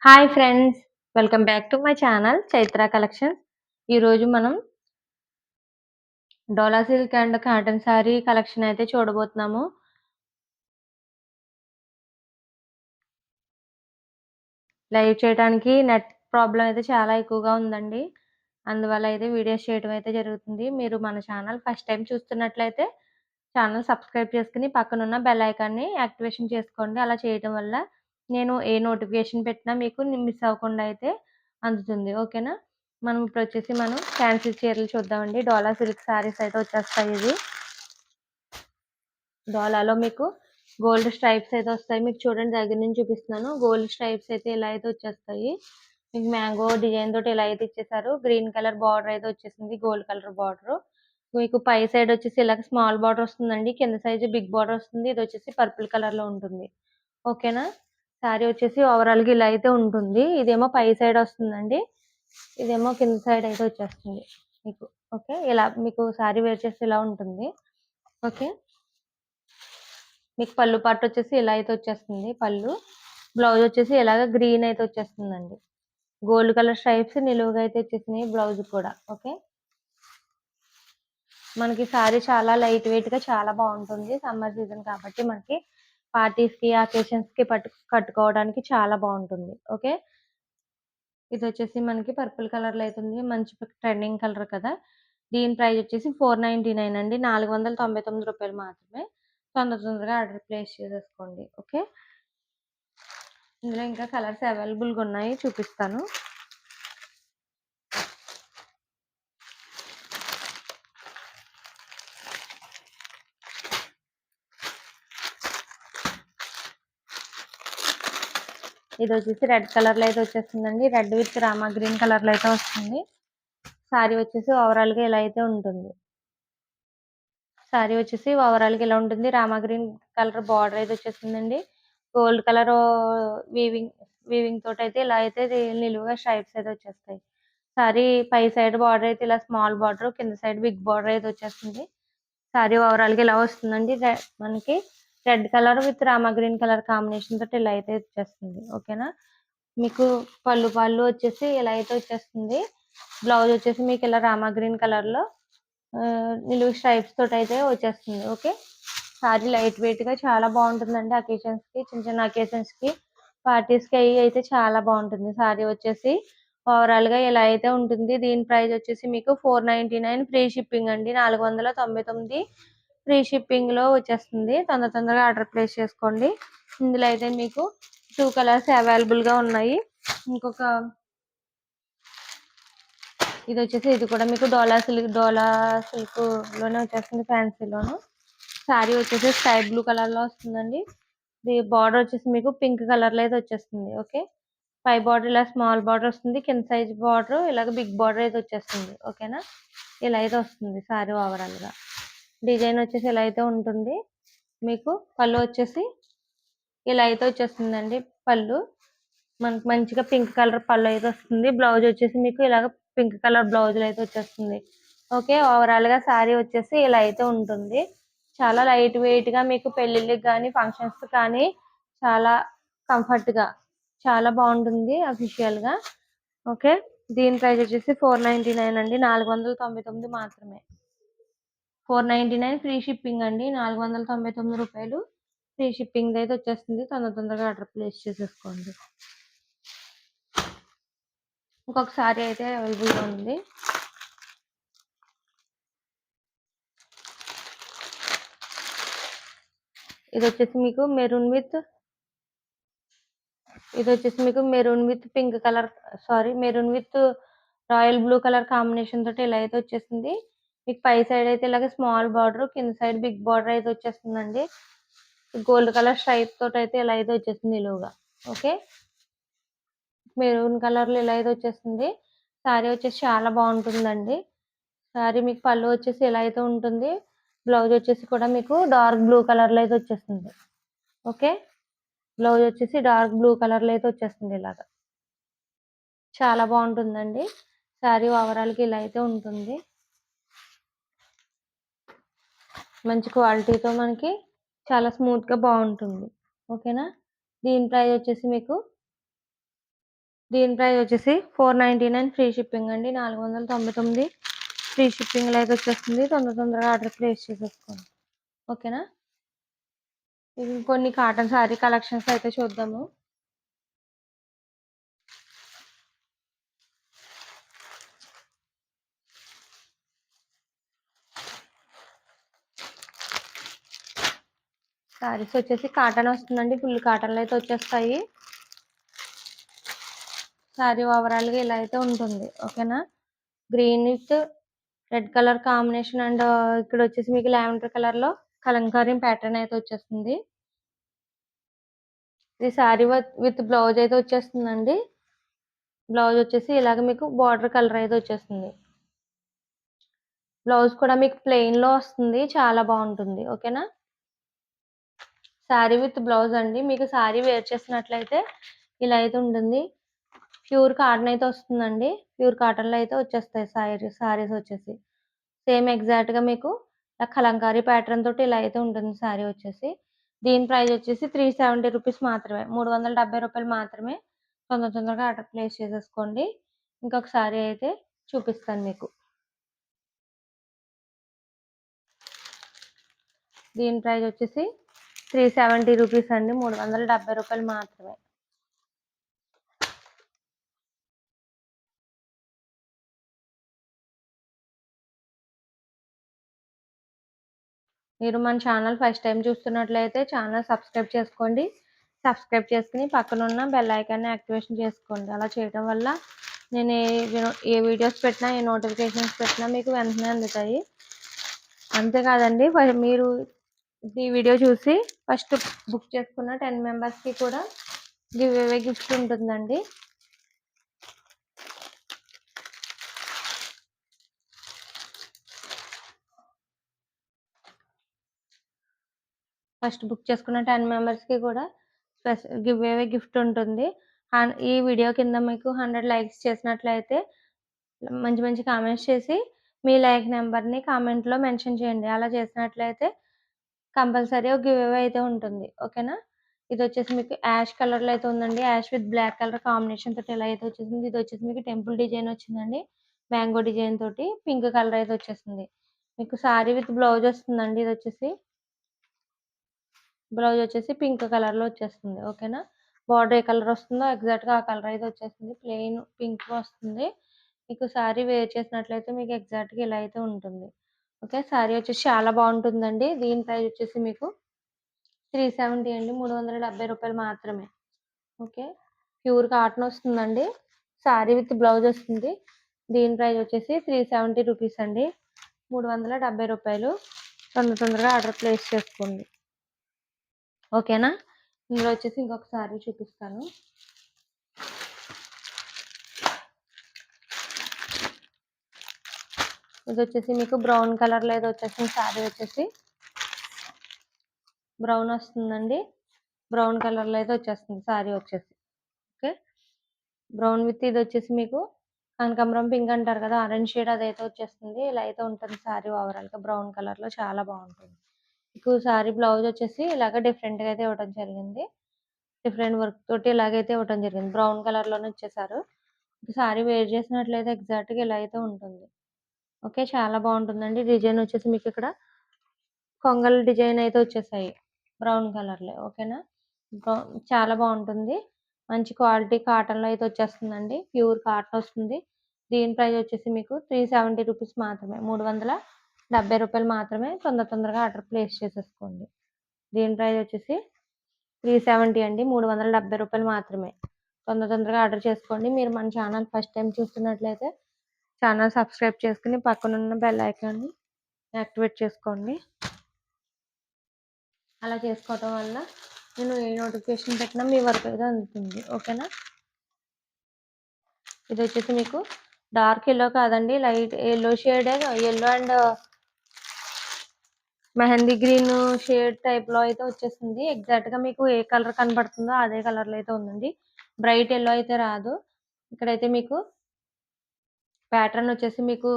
Hi friends! Welcome back to my channel Chaitra collections. ఈరోజు మనం Dola silk and cotton sari collection అయితే చూడబోతున్నాము. లైవ్ చేయడానికి నెట్ ప్రాబ్లమ్ అయితే చాలా ఎక్కువగా ఉందండి. అందువల్ల అయితే వీడియోస్ చేయడం అయితే జరుగుతుంది. మీరు మన ఛానల్ ఫస్ట్ టైమ్ చూస్తున్నట్లయితే ఛానల్ సబ్స్క్రైబ్ చేసుకొని పక్కనున్న బెల్ ఐకాన్‌ని యాక్టివేషన్ చేసుకోండి. అలా చేయడం వల్ల నేను ఏ నోటిఫికేషన్ పెట్టినా మీకు మిస్ అవ్వకుండా అయితే అందుతుంది. ఓకేనా? మనం ఫ్యాన్సీ చీరలు చూద్దామండి. డోలా సిల్క్ శారీస్ అయితే వచ్చేస్తాయి ఇవి. డోలాలో మీకు గోల్డ్ స్ట్రైప్స్ అయితే వస్తాయి. మీకు చూడండి దగ్గర నుంచి చూపిస్తున్నాను. గోల్డ్ స్ట్రైప్స్ అయితే ఇలా అయితే వచ్చేస్తాయి. మీకు మ్యాంగో డిజైన్ తోటి ఇలా అయితే ఇచ్చేసారు. గ్రీన్ కలర్ బార్డర్ అయితే వచ్చేసింది. Gold colour border. మీకు పై సైడ్ వచ్చేసి ఇలాగ స్మాల్ బార్డర్ వస్తుందండి. కింద సైజ్ బిగ్ బార్డర్ వస్తుంది. ఇది వచ్చేసి పర్పుల్ కలర్ లో ఉంటుంది. ఓకేనా? శారీ వచ్చేసి ఓవరాల్ గా ఇలా అయితే ఉంటుంది. ఇదేమో పై సైడ్ వస్తుందండి. ఇదేమో కింద సైడ్ అయితే వచ్చేస్తుంది మీకు. ఓకే, ఇలా మీకు శారీ వేర్ చేసి ఇలా ఉంటుంది. ఓకే, మీకు పళ్ళు పార్ట్ వచ్చేసి ఇలా అయితే వచ్చేస్తుంది. పళ్ళు బ్లౌజ్ వచ్చేసి ఇలాగ గ్రీన్ అయితే వచ్చేస్తుందండి. గోల్డ్ కలర్ స్ట్రైప్స్ నిలువుగా అయితే వచ్చేసినాయి బ్లౌజ్ కూడా. ఓకే, మనకి శారీ చాలా లైట్ వెయిట్ గా చాలా బాగుంటుంది. సమ్మర్ సీజన్ కాబట్టి మనకి పార్టీస్ కి అకేషన్స్ కి కట్టుకోవడానికి చాలా బాగుంటుంది. ఓకే, ఇది వచ్చేసి మనకి పర్పుల్ కలర్ లో అవుతుంది. మంచి ట్రెండింగ్ కలర్ కదా. దీని ప్రైస్ వచ్చేసి 499 అండి. 499 రూపాయలు మాత్రమే. తొందరగా ఆర్డర్ ప్లేస్ చేసేసుకోండి. ఓకే, ఇందులో ఇంకా కలర్స్ అవైలబుల్ గా ఉన్నాయి, చూపిస్తాను. ఇది వచ్చేసి రెడ్ కలర్ లో అయితే వచ్చేస్తుందండి. Red with Rama green colour లో అయితే వస్తుంది. శారీ వచ్చేసి ఓవరాల్ గా ఇలా అయితే ఉంటుంది. శారీ వచ్చేసి ఓవరాల్ గా ఇలా ఉంటుంది. రామా గ్రీన్ కలర్ బార్డర్ అయితే వచ్చేసిందండి. గోల్డ్ కలర్ వీవింగ్ వీవింగ్ తోటి అయితే ఇలా అయితే నిలువుగా స్ట్రైప్స్ అయితే వచ్చేస్తాయి. శారీ పై సైడ్ బార్డర్ అయితే ఇలా స్మాల్ బార్డర్, కింద సైడ్ బిగ్ బార్డర్ అయితే వచ్చేస్తుంది. శారీ ఓవరాల్ గా ఇలా వస్తుందండి. మనకి red colour with Rama green colour combination తోటి ఇలా అయితే వచ్చేస్తుంది. ఓకేనా? మీకు పళ్ళు వచ్చేసి ఇలా అయితే వచ్చేస్తుంది. బ్లౌజ్ వచ్చేసి మీకు ఇలా రామా గ్రీన్ కలర్ లో నిలువు స్ట్రైప్స్ తోటి అయితే వచ్చేస్తుంది. ఓకే, శారీ లైట్ వెయిట్ గా చాలా బాగుంటుందండి. అకేషన్స్ కి, చిన్న చిన్న అకేషన్స్ కి, పార్టీస్ కి అయ్యి అయితే చాలా బాగుంటుంది. శారీ వచ్చేసి ఓవరాల్ గా ఇలా అయితే ఉంటుంది. దీని ప్రైస్ వచ్చేసి మీకు 499 ఫ్రీ షిప్పింగ్ అండి. 499 ఫ్రీ షిప్పింగ్ లో వచ్చేస్తుంది. తొందరగా ఆర్డర్ ప్లేస్ చేసుకోండి. ఇందులో అయితే మీకు 2 కలర్స్ అవైలబుల్ గా ఉన్నాయి. ఇంకొక ఇది కూడా మీకు డోలా సిల్క్ లోనే వచ్చేస్తుంది, ఫ్యాన్సీలోను. శారీ వచ్చేసి స్కై బ్లూ కలర్ లో వస్తుందండి. ఇది బార్డర్ వచ్చేసి మీకు పింక్ కలర్ లో అయితే వచ్చేస్తుంది. ఓకే, పై బార్డర్ ఇలా స్మాల్ బార్డర్ వస్తుంది. కింద సైజ్ బార్డర్ ఇలాగ బిగ్ బార్డర్ అయితే వచ్చేస్తుంది. ఓకేనా? ఇలా అయితే వస్తుంది శారీ ఓవరాల్ గా. డిజైన్ వచ్చేసి ఇలా అయితే ఉంటుంది. మీకు పళ్ళు వచ్చేసి ఇలా అయితే వచ్చేస్తుందండి. పళ్ళు మనకు మంచిగా పింక్ కలర్ పళ్ళు అయితే వస్తుంది. బ్లౌజ్ వచ్చేసి మీకు ఇలాగ పింక్ కలర్ బ్లౌజ్ అయితే వచ్చేస్తుంది. ఓకే, ఓవరాల్ గా శారీ వచ్చేసి ఇలా అయితే ఉంటుంది. చాలా లైట్ వెయిట్ గా మీకు పెళ్లిళ్ళకి కానీ ఫంక్షన్స్ కానీ చాలా కంఫర్ట్ గా చాలా బాగుంటుంది అఫీషియల్ గా. ఓకే, దీని ప్రైస్ వచ్చేసి 499 అండి. 499 మాత్రమే. 499 ఫ్రీ షిప్పింగ్ అండి. 499 రూపాయలు ఫ్రీ షిప్పింగ్ అయితే వచ్చేస్తుంది. తొందరగా ఆర్డర్ ప్లేస్ చేసేసుకోండి. ఇంకొక సారీ అయితే అవైలబుల్ గా ఉంది. ఇది వచ్చేసి మీకు maroon with pink colour, maroon with royal blue colour combination తోటి ఇలా అయితే వచ్చేసింది. మీకు పై సైడ్ అయితే ఇలాగ స్మాల్ బార్డర్, కింద సైడ్ బిగ్ బార్డర్ అయితే వచ్చేస్తుందండి. గోల్డ్ కలర్ స్ట్రైప్ తోటి అయితే ఇలా అయితే వచ్చేసింది నిలువుగా. ఓకే, మెరూన్ కలర్ లో ఇలా అయితే వచ్చేస్తుంది. శారీ వచ్చేసి చాలా బాగుంటుందండి. శారీ మీకు పళ్ళు వచ్చేసి ఇలా అయితే ఉంటుంది. బ్లౌజ్ వచ్చేసి కూడా మీకు డార్క్ బ్లూ కలర్ లో అయితే వచ్చేస్తుంది. ఓకే, బ్లౌజ్ వచ్చేసి డార్క్ బ్లూ కలర్ లో అయితే వచ్చేస్తుంది. ఇలాగా చాలా బాగుంటుందండి. శారీ ఓవరాల్ కి ఇలా అయితే ఉంటుంది. మంచి క్వాలిటీతో మనకి చాలా స్మూత్ గా బాగుంటుంది. ఓకేనా? దీని ప్రైస్ వచ్చేసి మీకు దీని ప్రైస్ వచ్చేసి 499 ఫ్రీ షిప్పింగ్ అండి. 499 ఫ్రీ షిప్పింగ్లో అయితే వచ్చేస్తుంది. తొందరగా ఆర్డర్ ప్లేస్ చేసేసుకోండి. ఓకేనా. కొన్ని కాటన్ శారీ కలెక్షన్స్ అయితే చూద్దాము. శారీస్ వచ్చేసి కాటన్ వస్తుందండి. ఫుల్ కాటన్లో అయితే వచ్చేస్తాయి. శారీ ఓవరాల్గా ఇలా అయితే ఉంటుంది. ఓకేనా. Green with red colour combination and ఇక్కడ వచ్చేసి మీకు లావెండర్ కలర్లో కలంకారీ ప్యాటర్న్ అయితే వచ్చేస్తుంది. ఇది శారీ విత్ బ్లౌజ్ అయితే వచ్చేస్తుందండి. బ్లౌజ్ వచ్చేసి ఇలాగ మీకు బార్డర్ కలర్ అయితే వచ్చేస్తుంది. బ్లౌజ్ కూడా మీకు ప్లెయిన్లో వస్తుంది. చాలా బాగుంటుంది. ఓకేనా. శారీ విత్ బ్లౌజ్ అండి. మీకు శారీ వేర్ చేసినట్లయితే ఇలా అయితే ఉంటుంది. ప్యూర్ కాటన్ అయితే వస్తుందండి. ప్యూర్ కాటన్లో అయితే వచ్చేస్తాయి శారీస్ వచ్చేసి. సేమ్ ఎగ్జాక్ట్గా మీకు కలంకారీ ప్యాటర్న్ తోటి ఇలా అయితే ఉంటుంది శారీ వచ్చేసి. దీని ప్రైస్ వచ్చేసి 370 రూపీస్ మాత్రమే. 370 రూపాయలు మాత్రమే. తొందరగా ఆర్డర్ ప్లేస్ చేసేసుకోండి. ఇంకొక శారీ అయితే చూపిస్తాను మీకు. దీని ప్రైస్ వచ్చేసి 370 రూపీస్ అండి. 370 రూపాయలు మాత్రమే. మీరు మన ఛానల్ ఫస్ట్ టైం చూస్తున్నట్లయితే ఛానల్ సబ్స్క్రైబ్ చేసుకోండి. సబ్స్క్రైబ్ చేసుకుని పక్కనున్న బెల్ ఐకాన్ని యాక్టివేషన్ చేసుకోండి. అలా చేయడం వల్ల నేను ఏ వీడియోస్ పెట్టినా, ఏ నోటిఫికేషన్స్ పెట్టినా మీకు వెంటనే అందుతాయి. అంతేకాదండి, మీరు ఈ వీడియో చూసి ఫస్ట్ బుక్ చేసుకున్న 10 మెంబర్స్కి కూడా గివ్ అవే గిఫ్ట్ ఉంటుందండి. ఫస్ట్ బుక్ చేసుకున్న 10 మెంబర్స్కి కూడా గివ్ అవే గిఫ్ట్ ఉంటుంది. ఈ వీడియో కింద మీకు 100 లైక్స్ చేసినట్లయితే మంచి మంచి కామెంట్స్ చేసి మీ లైక్ నెంబర్ని కామెంట్లో మెన్షన్ చేయండి. అలా చేసినట్లయితే కంపల్సరీ ఒక గివ్ అవే అయితే ఉంటుంది. ఓకేనా. ఇది వచ్చేసి మీకు యాష్ కలర్లో అయితే ఉందండి. Ash with black colour combination తోటి ఇలా అయితే వచ్చేసింది. ఇది వచ్చేసి మీకు టెంపుల్ డిజైన్ వచ్చిందండి. మ్యాంగో డిజైన్ తోటి పింక్ కలర్ అయితే వచ్చేసింది. మీకు సారీ విత్ బ్లౌజ్ వస్తుందండి. ఇది వచ్చేసి బ్లౌజ్ వచ్చేసి పింక్ కలర్లో వచ్చేస్తుంది. ఓకేనా. బార్డర్ ఏ కలర్ వస్తుందో ఎగ్జాక్ట్గా ఆ కలర్ అయితే వచ్చేస్తుంది. ప్లెయిన్ పింక్ వస్తుంది. మీకు శారీ వేర్ చేసినట్లయితే మీకు ఎగ్జాక్ట్గా ఇలా అయితే ఉంటుంది. ఓకే. శారీ వచ్చేసి చాలా బాగుంటుందండి. దీని ప్రైస్ వచ్చేసి మీకు 370 అండి. 370 రూపాయలు మాత్రమే. ఓకే. ప్యూర్ కాటన్ వస్తుందండి. శారీ విత్ బ్లౌజ్ వస్తుంది. దీని ప్రైస్ వచ్చేసి 370 రూపీస్ అండి. 370 రూపాయలు. తొందరగా ఆర్డర్ ప్లేస్ చేసుకోండి. ఓకేనా. ఇందులో వచ్చేసి ఇంకొక శారీ చూపిస్తాను. ఇది వచ్చేసి మీకు బ్రౌన్ కలర్లో ఏదో వచ్చేసింది. శారీ వచ్చేసి బ్రౌన్ వస్తుందండి. బ్రౌన్ కలర్లో అయితే వచ్చేస్తుంది శారీ వచ్చేసి. ఓకే. బ్రౌన్ విత్ ఇది వచ్చేసి మీకు కనకాంబరం పింక్ అంటారు కదా, ఆరెంజ్ షేడ్ అదైతే వచ్చేస్తుంది. ఇలా అయితే ఉంటుంది శారీ ఓవరాల్గా బ్రౌన్ కలర్లో. చాలా బాగుంటుంది. మీకు శారీ బ్లౌజ్ వచ్చేసి ఇలాగ డిఫరెంట్గా అయితే ఇవ్వడం జరిగింది. డిఫరెంట్ వర్క్ తోటి ఇలాగైతే ఇవ్వడం జరిగింది. బ్రౌన్ కలర్లోనే ఇచ్చేసారు. శారీ వేర్ చేసినట్లయితే ఎగ్జాక్ట్గా ఇలా అయితే ఉంటుంది. ఓకే. చాలా బాగుంటుందండి. డిజైన్ వచ్చేసి మీకు ఇక్కడ కొంగల్ డిజైన్ అయితే వచ్చేసాయి బ్రౌన్ కలర్లో. ఓకేనా. చాలా బాగుంటుంది. మంచి క్వాలిటీ కాటన్లో అయితే వచ్చేస్తుందండి. ప్యూర్ కాటన్ వస్తుంది. దీని ప్రైస్ వచ్చేసి మీకు 370 రూపీస్ మాత్రమే. 370 రూపాయలు మాత్రమే. తొందరగా ఆర్డర్ ప్లేస్ చేసేసుకోండి. దీని ప్రైస్ వచ్చేసి 370 అండి. 370 రూపాయలు మాత్రమే. తొందరగా ఆర్డర్ చేసుకోండి. మీరు మన ఛానల్ ఫస్ట్ టైం చూస్తున్నట్లయితే ఛానల్ సబ్స్క్రైబ్ చేసుకుని పక్కనున్న బెల్ ఐకాన్ని యాక్టివేట్ చేసుకోండి. అలా చేసుకోవటం వల్ల నేను ఏ నోటిఫికేషన్ పెట్టినా మీ వరకు అయితే అందుతుంది. ఓకేనా. ఇది వచ్చేసి మీకు డార్క్ ఎల్లో కాదండి, light yellow shade, yellow and mehndi green shade టైప్లో అయితే వచ్చేసింది. ఎగ్జాక్ట్గా మీకు ఏ కలర్ కనబడుతుందో అదే కలర్లో అయితే ఉందండి. బ్రైట్ ఎల్లో అయితే రాదు. ఇక్కడైతే మీకు ప్యాటర్న్ వచ్చేసి మీకు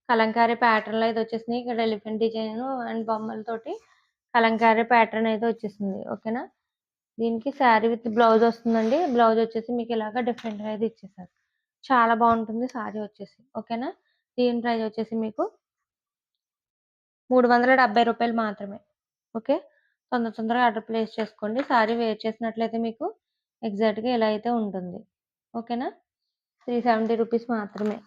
కలంకారీ ప్యాటర్న్లో అయితే వచ్చేసింది. ఇక్కడ ఎలిఫెంట్ డిజైన్ అండ్ బొమ్మలతోటి కలంకారీ ప్యాటర్న్ అయితే వచ్చేసింది. ఓకేనా. దీనికి శారీ విత్ బ్లౌజ్ వస్తుందండి. బ్లౌజ్ వచ్చేసి మీకు ఇలాగా డిఫరెంట్‌గా అయితే ఇచ్చేసారు. చాలా బావుంటుంది శారీ వచ్చేసి. ఓకేనా? దీని ప్రైస్ వచ్చేసి మీకు రూ. 370 మాత్రమే. ఓకే. తొందరగా ఆర్డర్ ప్లేస్ చేసుకోండి. శారీ వేర్ చేసినట్లయితే మీకు ఎగ్జాక్ట్‌గా ఇలా అయితే ఉంటుంది. ఓకేనా? రూ. 370 మాత్రమే.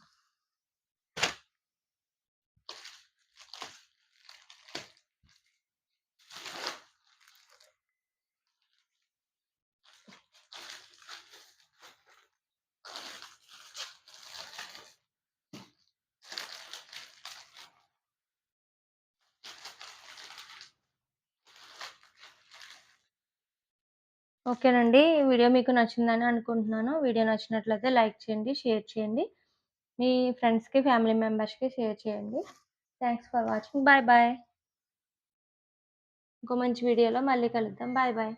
ఓకేనండి. ఈ వీడియో మీకు నచ్చిందని అనుకుంటున్నాను. వీడియో నచ్చినట్లయితే లైక్ చేయండి, షేర్ చేయండి. మీ ఫ్రెండ్స్‌కి, ఫ్యామిలీ మెంబర్స్‌కి షేర్ చేయండి. Thanks for watching. Bye bye. ఇంకో మంచి వీడియోలో మళ్ళీ కలుద్దాం. Bye bye.